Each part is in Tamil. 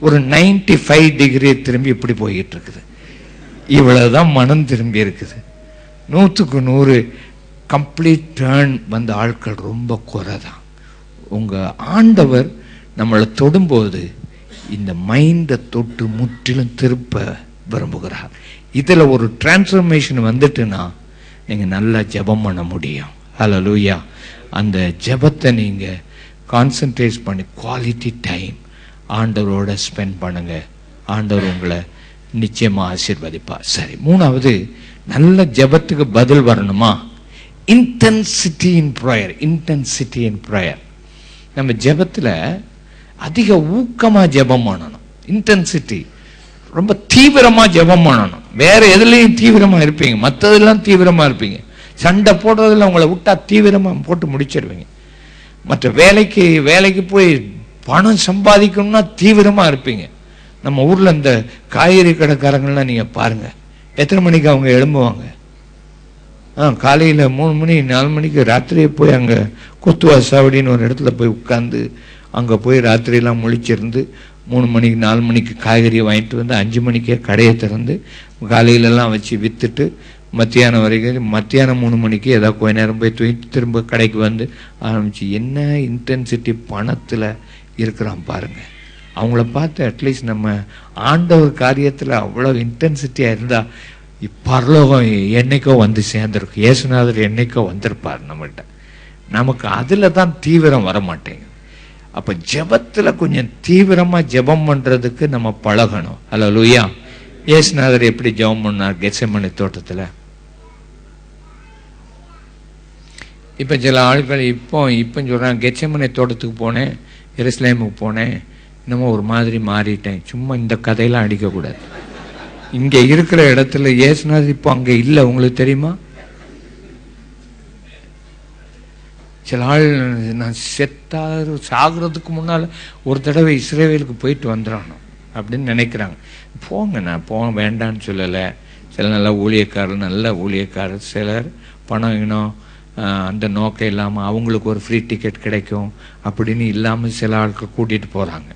ஒரு 95 டிகிரி திரும்பி இப்படி போயிட்டு இருக்குது. இவ்வளவுதான் மனம் திரும்பி இருக்குது. 100க்கு 100 கம்ப்ளீட் டர்ன் வந்த ஆட்கள் ரொம்ப குறைதான். உங்க ஆண்டவர் நம்மளை தொடும்போது இந்த மைண்டை தொட்டு முற்றிலும் திருப்ப விரும்புகிறார். இதுல ஒரு டிரான்ஸ்ஃபர்மேஷன் வந்துட்டுன்னா நீங்க நல்லா ஜெபம் பண்ண முடியும். ஹல்லேலூயா. அந்த ஜெபத்தை நீங்க கான்சென்ட்ரேட் பண்ணி குவாலிட்டி டைம் ஆண்டவரோட ஸ்பெண்ட் பண்ணுங்க. ஆண்டவர் உங்களை நிச்சயமா ஆசீர்வதிப்பார். சரி, மூணாவது, நல்ல ஜெபத்துக்கு பதில் வரணுமா? Intensity in prayer. Intensity in prayer. நம்ம ஜெபத்துல அதிக ஊக்கமா ஜெபம் பண்ணணும். இன்டென்சிட்டி, ரொம்ப தீவிரமா ஜெபம் பண்ணணும். வேற எதுலையும் தீவிரமா இருப்பீங்க, மற்றதெல்லாம் தீவிரமா இருப்பீங்க. சண்டை போடுறதுல உங்களை விட்டா தீவிரமா போட்டு முடிச்சிருவீங்க. மற்ற வேலைக்கு போய் பணம் சம்பாதிக்கணும்னா தீவிரமா இருப்பீங்க. நம்ம ஊர்ல இந்த காய்கறி கடைக்காரங்கள்லாம் நீங்க பாருங்க, எத்தனை மணிக்கு அவங்க எழும்புவாங்க? காலையில 3 மணி 4 மணிக்கு ராத்திரியே போய் அங்க கொத்துவா சாவடின்னு ஒரு இடத்துல போய் உட்கார்ந்து அங்க போய் ராத்திரியெல்லாம் முழிச்சிருந்து 3 மணிக்கு 4 மணிக்கு காய்கறியை வாங்கிட்டு வந்து 5 மணிக்கே கடையை திறந்து காலையிலெல்லாம் வச்சு வித்துட்டு மத்தியானம் வரைக்கும், மத்தியானம் 3 மணிக்கு ஏதாவது கொஞ்ச நேரம் போய் தூக்கிட்டு திரும்ப கடைக்கு வந்து ஆரம்பிச்சு. என்ன இன்டென்சிட்டி பணத்துல இருக்கிறான் பாருங்க. அவங்கள பார்த்து அட்லீஸ்ட் நம்ம ஆண்டவர் காரியத்துல அவ்வளவு இன்டென்சிட்டியா இருந்தா பரலோகம் என்னைக்கோ வந்து சேர்ந்திருக்கும். இயேசுநாதர் என்னைக்கோ வந்திருப்பார் நம்மகிட்ட. நமக்கு அதுல தான் தீவிரம் வர மாட்டேங்குது. அப்ப ஜெபத்துல கொஞ்சம் தீவிரமா ஜெபம் பண்றதுக்கு நம்ம பழகணும். ஹல்லேலூயா. இயேசுநாதர் எப்படி ஜெபம் பண்ணார் கெத்செமனே தோட்டத்துல? இப்ப சில ஆட்கள் இப்போ சொல்றாங்க, கெத்செமனே தோட்டத்துக்கு போனேன், எருசலேமுக்கு போனேன், இன்னமும் ஒரு மாதிரி மாறிட்டேன். சும்மா இந்த கதையெல்லாம் அடிக்க கூடாது. இங்க இருக்கிற இடத்துல இயேசுநாதர் இப்போ அங்க இல்லை, உங்களுக்கு தெரியுமா? சில ஆள் நான் சாகிறதுக்கு முன்னால ஒரு தடவை இஸ்ரேலுக்கு போயிட்டு வந்துடணும் அப்படின்னு நினைக்கிறாங்க. போங்க, நான் வேண்டான்னு சொல்லலை. சில நல்ல ஊழியக்காரர் சிலர் பணம் இன்னும் அந்த நோக்கம் இல்லாமல் அவங்களுக்கு ஒரு ஃப்ரீ டிக்கெட் கிடைக்கும் அப்படின்னு இல்லாமல் சில ஆட்கள் கூட்டிகிட்டு போகிறாங்க.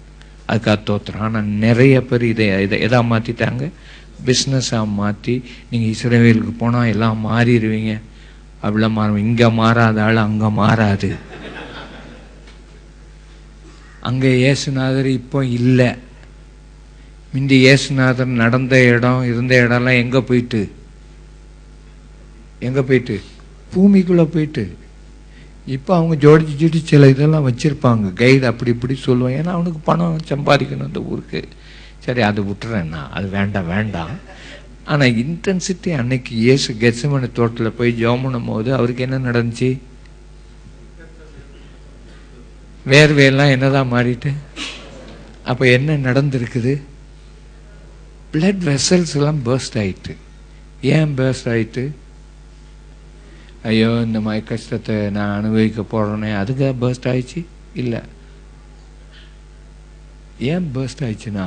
அதுக்காக தோத்துறோம். ஆனால் நிறைய பேர் இதை எதா மாற்றிட்டாங்க, பிஸ்னஸாக மாற்றி நீங்கள் இஸ்ரேலுக்கு போனால் எல்லாம் மாறிடுவீங்க. அப்படிலாம் மாறும். இங்கே மாறாத ஆள் அங்கே மாறாது. அங்கே இயேசுநாதர் இப்போ இல்லை. முந்தி இயேசுநாதர் நடந்த இடம் இருந்த இடம்லாம் எங்கே போயிட்டு பூமிக்குள்ளே போயிட்டு. இப்போ அவங்க ஜோடிச்சு சில இதெல்லாம் வச்சுருப்பாங்க, கைடு அப்படி இப்படி சொல்லுவாங்க. ஏன்னா அவனுக்கு பணம் சம்பாதிக்கணும் அந்த ஊருக்கு. சரி, அதை விட்டுறேன்னா, அது வேண்டாம். ஆனால் இன்டென்சிட்டி அன்னைக்கு இயேசு கெத்செமனே தோட்டத்தில் போய் ஜெபம் பண்ணும் போது அவருக்கு என்ன நடந்துச்சு? வேர்வையெல்லாம் என்னதான் மாறிட்டு. அப்போ என்ன நடந்திருக்குது? பிளட் வெசல்ஸ் எல்லாம் பர்ஸ்ட் ஆயிட்டு. ஏன் பர்ஸ்ட் ஆயிட்டு? ஐயோ, இந்த மாதிரி கஷ்டத்தை நான் அனுபவிக்க போறேனே, அதுக்காக பர்ஸ்ட் ஆயிடுச்சு? இல்லை. ஏன் பர்ஸ்ட் ஆயிடுச்சுன்னா,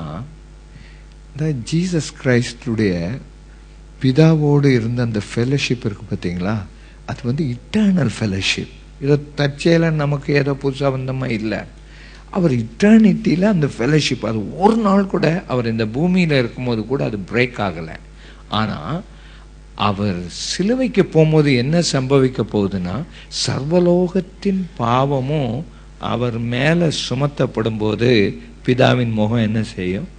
ஜீசஸ் கிரைஸ்டுடைய பிதாவோடு இருந்த அந்த ஃபெலோஷிப் இருக்கு பார்த்தீங்களா, அது வந்து இட்டர்னல் ஃபெலோஷிப். இதை தற்செயல நமக்கு ஏதோ புதுசாக வந்தமா இல்லை. அவர் இட்டர்னிட்டியில் அந்த ஃபெலோஷிப், அது ஒரு நாள் கூட அவர் இந்த பூமியில் இருக்கும்போது கூட அது பிரேக் ஆகலை. ஆனால் அவர் சிலுவைக்கு போகும்போது என்ன சம்பவிக்க போகுதுன்னா, சர்வலோகத்தின் பாவமும் அவர் மேலே சுமத்தப்படும் போது பிதாவின் முகம் என்ன செய்யும்?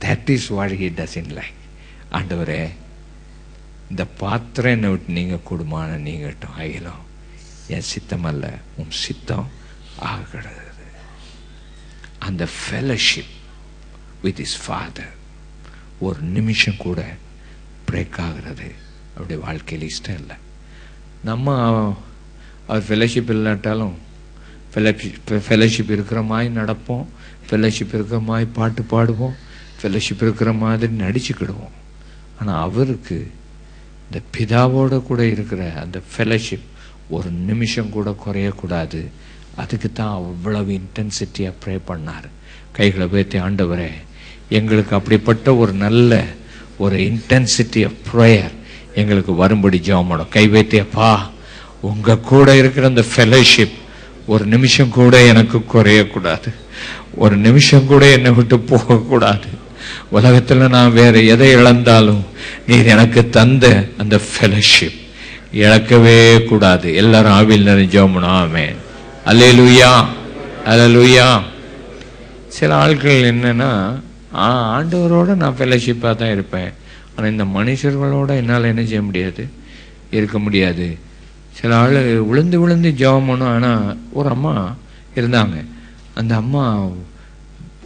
That is what he doesn't like. ஆண்டவரே, இந்த பாத்திரம் என்னை விட்டு நீங்க கொடுமான நீங்கட்டும், ஆகிலும் என் சித்தம் அல்ல உன் சித்தம் ஆகிறது. அந்த ஃபெலோஷிப் வித் இஸ் ஃபாதர் ஒரு நிமிஷம் கூட பிரேக் ஆகிறது அவருடைய வாழ்க்கையில் இஷ்டம் இல்லை. நம்ம அவர் ஃபெலோஷிப் இல்லாட்டாலும் ஃபெலோஷிப் இருக்கிற மாதிரி நடப்போம், ஃபெலோஷிப் இருக்கிற மாதிரி பாட்டு பாடுவோம், ஃபெலோஷிப் இருக்கிற மாதிரி நடிச்சுக்கிடுவோம். ஆனால் அவருக்கு இந்த பிதாவோட கூட இருக்கிற அந்த ஃபெலோஷிப் ஒரு நிமிஷம் கூட குறையக்கூடாது. அதுக்கு தான் அவ்வளவு இன்டென்சிட்டியாக ப்ரே பண்ணார். கைகளை வைத்து, ஆண்டவரே, எங்களுக்கு அப்படிப்பட்ட ஒரு நல்ல ஒரு இன்டென்சிட்டி ஆஃப் ப்ரேயர் எங்களுக்கு வரும்படி ஜெபம் பண்ணோம். கை வைத்தியப்பா, உங்க கூட இருக்கிற அந்த ஃபெலோஷிப் ஒரு நிமிஷம் கூட எனக்கு குறையக்கூடாது, ஒரு நிமிஷம் கூட என்னை விட்டு போகக்கூடாது. உலகத்துல நான் வேற எதை இழந்தாலும் நீர் எனக்கு தந்த அந்த ஃபெலோஷிப் இழக்கவே கூடாது. எல்லாரும் ஆவியில் நிறைஞ்சோம்னா ஆமென். அல்லேலூயா, அல்லேலூயா. சில ஆட்கள் என்னன்னா, ஆண்டவரோட நான் ஃபெலோஷிப்பாக தான் இருப்பேன், ஆனால் இந்த மனுஷர்களோட என்னால் என்ன செய்ய முடியாது, இருக்க முடியாது. சில ஆள் விழுந்து விழுந்து ஜெபம் பண்ணும். ஆனால் ஒரு அம்மா இருந்தாங்க, அந்த அம்மா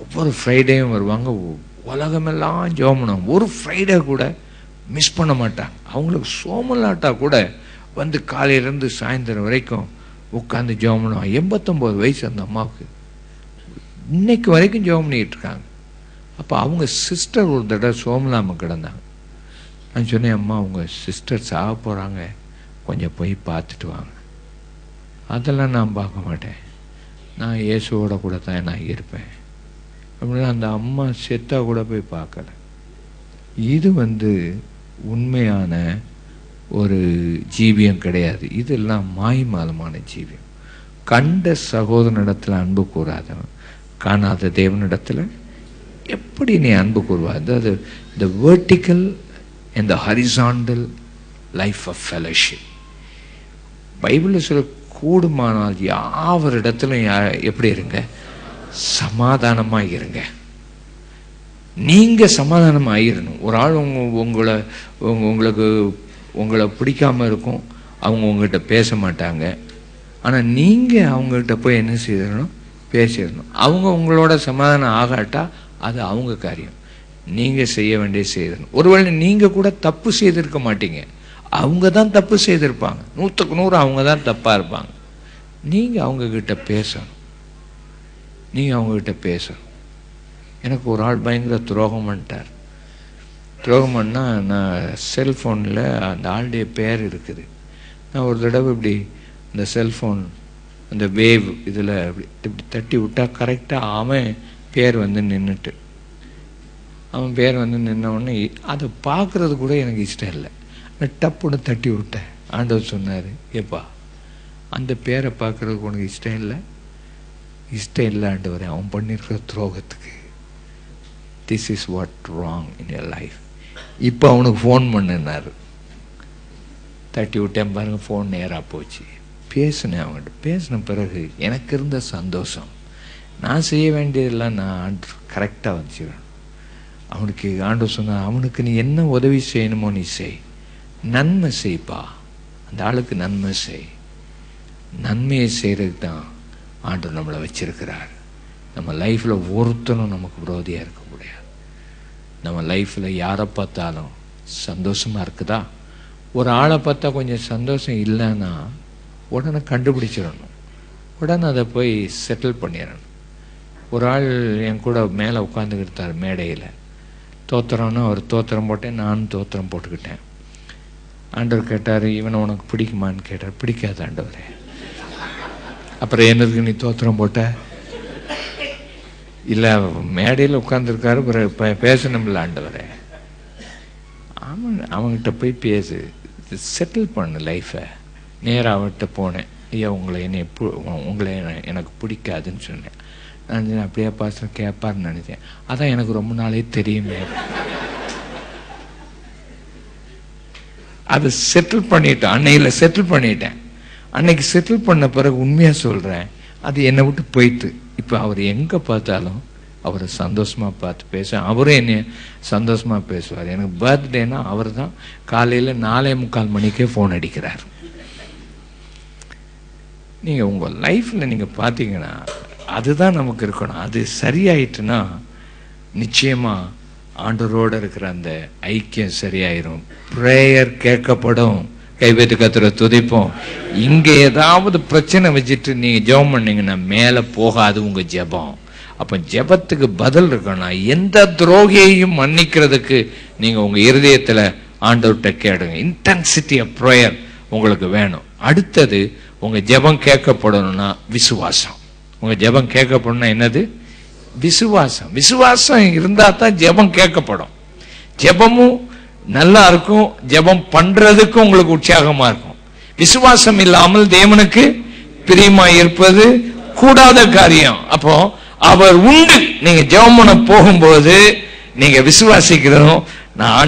ஒவ்வொரு ஃப்ரைடேயும் வருவாங்க, உலகமெல்லாம் ஜெபம் பண்ணுவாங்க, ஒரு ஃப்ரைடே கூட மிஸ் பண்ண மாட்டாங்க. அவங்களுக்கு சோமலாட்டா கூட வந்து காலையிலேருந்து சாயந்தரம் வரைக்கும் உட்காந்து ஜெபம் பண்ணுவாங்க. 89 வயசு அந்த அம்மாவுக்கு, இன்னைக்கு வரைக்கும் ஜெபம் பண்ணிக்கிட்டு இருக்காங்க. அப்போ அவங்க சிஸ்டர் ஒரு தடவை சோமலாமல் கிடந்தாங்க. நான் சொன்னேன், அம்மா உங்கள் சிஸ்டர் சாக போகிறாங்க, கொஞ்சம் போய் பார்த்துட்டு வாங்க. அதெல்லாம் நான் பார்க்க மாட்டேன், நான் இயேசுவோட கூட தான் நான் இருப்பேன் அப்படின்னா அந்த அம்மா செத்தா கூட போய் பார்க்கல. இது உண்மையான ஒரு ஜீவியம் கிடையாது. இதெல்லாம் மாய்மாலமான ஜீவியம். கண்ட சகோதரனிடத்தில் அன்பு கூறாதவன் காணாத தேவனிடத்தில் எப்படி நீ அன்பு கூறுவா? அதாவது the vertical and the horizontal life of fellowship. பைபிளில் சொல்ல கூடுமானால் யாவரிடத்திலும் எப்படி இருங்க, சமாதானமாக இருங்க. நீங்க சமாதானமாக ஆயிரணும். ஒரு ஆள் உங்களை பிடிக்காம இருக்கும், அவங்க உங்ககிட்ட பேச மாட்டாங்க, ஆனால் நீங்க அவங்ககிட்ட போய் என்ன செய்யணும், பேசிடணும். அவங்க உங்களோட சமாதானம் ஆகாட்டா அது அவங்க காரியம், நீங்க செய்ய வேண்டிய செய்யணும். ஒருவேளை நீங்க கூட தப்பு செய்திருக்க மாட்டீங்க, அவங்க தான் தப்பு செய்திருப்பாங்க, 100க்கு 100 அவங்க தான் தப்பா இருப்பாங்க. நீங்க அவங்க கிட்ட பேசணும், நீங்க அவங்க கிட்ட பேசணும். எனக்கு ஒரு ஆள் பயங்கர துரோகம் பண்ணிட்டார். துரோகம் பண்ணால் நான் செல்ஃபோனில் அந்த ஆளுடைய பேர் இருக்குது. நான் ஒரு தடவை இப்படி இந்த செல்ஃபோன் அந்த வேவ் இதில் இப்படி தட்டி விட்டால் கரெக்டாக அவன் பேர் நின்றுட்டு, அவன் பேர் நின்ன உடனே அதை பார்க்குறது கூட எனக்கு இஷ்டம் இல்லை. நான் டப்புன்னு தட்டி விட்டேன். ஆண்டவர் சொன்னார், ஏப்பா அந்த பேரை பார்க்குறதுக்கு உனக்கு இஷ்டம் இல்லை? இஷ்டம் இல்லை ஆண்டவரே, அவன் பண்ணியிருக்கிற துரோகத்துக்கு. This is what wrong in your life. இப்போ அவனுக்கு ஃபோன் பண்ணினார், தட்டி விட்டேன் பாருங்க, ஃபோன் நேராக போச்சு. பேசினேன் அவன்கிட்ட. பேசின பிறகு எனக்கு இருந்த சந்தோஷம், நான் செய்ய வேண்டியதெல்லாம் நான் கரெக்டாக வச்சுக்கிறேன். அவனுக்கு ஆண்டவர் சொன்னார், அவனுக்கு நீ என்ன உதவி செய்யணுமோ நீ செய், நன்மை செய்ப்பா, அந்த ஆளுக்கு நன்மை செய். நன்மையை செய்கிறதுக்கு தான் ஆண்டவர் நம்மளை வச்சிருக்கிறார். நம்ம லைஃப்பில் ஒருத்தனும் நமக்கு விரோதியாக இருக்க முடியாது. நம்ம லைஃப்பில் யாரை பார்த்தாலும் சந்தோஷமாக இருக்குதா? ஒரு ஆளை பார்த்தா கொஞ்சம் சந்தோஷம் இல்லைன்னா உடனே கண்டுபிடிச்சிடணும், உடனே அதை போய் செட்டில் பண்ணிடணும். ஒரு ஆள் என் கூட மேலே உட்காந்துக்கிட்டார் மேடையில், தோத்திரம்னா அவர் தோத்திரம் போட்டேன், நானும் தோத்திரம் போட்டுக்கிட்டேன். ஆண்டவர் கேட்டார், இவனை உனக்கு பிடிக்குமான்னு கேட்டார். பிடிக்காது ஆண்டவரே. அப்புறம் என்னதுக்கு நீ தோத்திரம் போட்ட? இல்லை மேடையில் உட்காந்துருக்காரு, பேசணும்ல ஆண்டவரே. அவன்கிட்ட போய் பேசு, செட்டில் பண்ணு லைஃப்பை. நேராக அவன்கிட்ட போனேன். ஐயா உங்களை எனக்கு பிடிக்காதுன்னு சொன்னேன். நான் அப்படியே பாச கேட்பார்னு நினைச்சேன். அதான் எனக்கு ரொம்ப நாளே தெரியுமே. அதை செட்டில் பண்ணிட்டேன், அன்னையில் செட்டில் பண்ணிட்டேன். அன்னைக்கு செட்டில் பண்ண பிறகு உண்மையாக சொல்கிறேன், அது என்னை விட்டு போயிட்டு. இப்போ அவர் எங்கே பார்த்தாலும் அவரை சந்தோஷமாக பார்த்து பேச, அவரும் என்னை சந்தோஷமாக பேசுவார். எனக்கு பர்த்டேனா அவர் தான் காலையில் 4:45 மணிக்கே ஃபோன் அடிக்கிறார். நீங்கள் உங்கள் லைஃப்பில் நீங்கள் பார்த்தீங்கன்னா அதுதான் நமக்கு இருக்கணும். அது சரியாயிட்டுன்னா நிச்சயமாக ஆண்டவரோடு இருக்கிற அந்த ஐக்கியம் சரியாயிரும். ப்ரேயர் கேட்கப்படும். கைவேத்து கத்துற துதிப்போம். இங்கே ஏதாவது பிரச்சனை வச்சுட்டு நீங்கள் ஜெபம் பண்ணீங்கன்னா மேலே போகாது உங்கள் ஜெபம். அப்போ ஜெபத்துக்கு பதில் இருக்கணும். எந்த துரோகியையும் மன்னிக்கிறதுக்கு நீங்கள் உங்கள் இருதயத்தில் ஆண்டவர்கிட்ட கேடுங்க. இன்டென்சிட்டி ஆஃப் ப்ரேயர் உங்களுக்கு வேணும். அடுத்தது உங்கள் ஜெபம் கேட்கப்படணும்னா விசுவாசம். உங்கள் ஜெபம் கேட்கப்படணும்னா என்னது? விசுவாசம். விசுவாசம் இருந்தால் தான் ஜெபம் கேட்கப்படும். ஜெபமும் நல்லா இருக்கும், ஜெபம் பண்றதுக்கும் உங்களுக்கு உற்சாகமா இருக்கும். விசுவாசம் இல்லாமல் தேவனுக்கு பிரியமா இருப்பது கூடாத காரியம். அப்போ அவர் உண்டு. நீங்க ஜெபம் பண்ண போகும்போது நீங்க விசுவாசிக்கிறதும் நான்